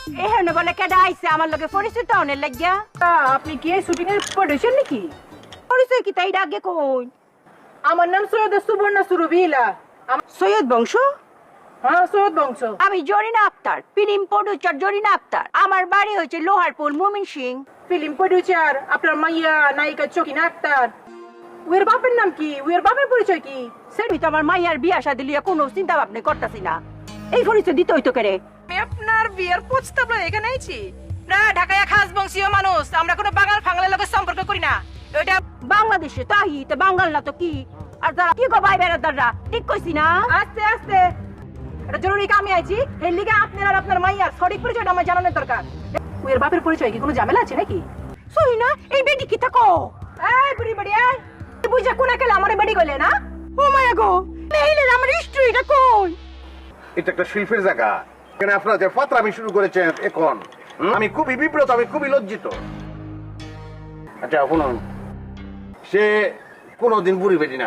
এখানে বলে কেডা আইছে আমার লগে পরিচিত অনেক লাগিয়া। আপনি কি শুটিং এর প্রোডাকশন নাকি? পরিচয় কি তাই আগে কই? আমার নাম সৈয়দ সুবর্ণ সুরভিলা। সৈয়দ বংশ। হ্যাঁ, সৈয়দ বংশ। আমি জরিনা আক্তার, ফিল্ম প্রডিউসার জরিনা আক্তার। আমার বাড়ি হচ্ছে লোহারপুর মমিন সিং। ফিল্ম প্রডিউসার আপনার মাইয়া নায়িকা চকিনা আক্তার। ওর বাপের নাম কি? ওর বাপের পরিচয় কি? সেটি তো আমার মাইয়ার বিয়া শাদি লিয়া কোনো চিন্তা ভাবনা করতেছি না। এই পরিচয় দিতে হইতো কেরে? আমি আপনার বিয়ের প্রস্তাব লয়ে এখানে আইছি। না, ঢাকায় খাস বংশীয় মানুষ, আমরা কোনো বাঙাল ফাঙালের লোকের সম্পর্ক করি না। এটা বাংলাদেশে তাই তো বাঙাল না তো কি? আর যারা কি গো ভাই বেড়াদাররা, ঠিক কইছি না? আস্তে আস্তে, এটা জরুরি কামে আইছি। এর লিগে আপনার আর আপনার মাইয়ার সঠিক পরিচয়টা আমার জানানোর দরকার। ওর বাপের পরিচয় কি কোনো ঝামেলা আছে নাকি? সই না এই বেটি কি থাকো? এই বুড়ি বাড়ি এই, বুঝা কোনা কেলা আমারে বাড়ি গলে না? ও মায়া গো, মেইলের আমার স্ত্রীটা কই? এটা একটা শিল্পের জায়গা, এখানে আপনারা যে ফাতরামি শুরু করেছেন এখন, আমি খুবই বিব্রত, আমি খুবই লজ্জিত। আচ্ছা শুনুন, সে কোনোদিন বুড়ি বেটি না,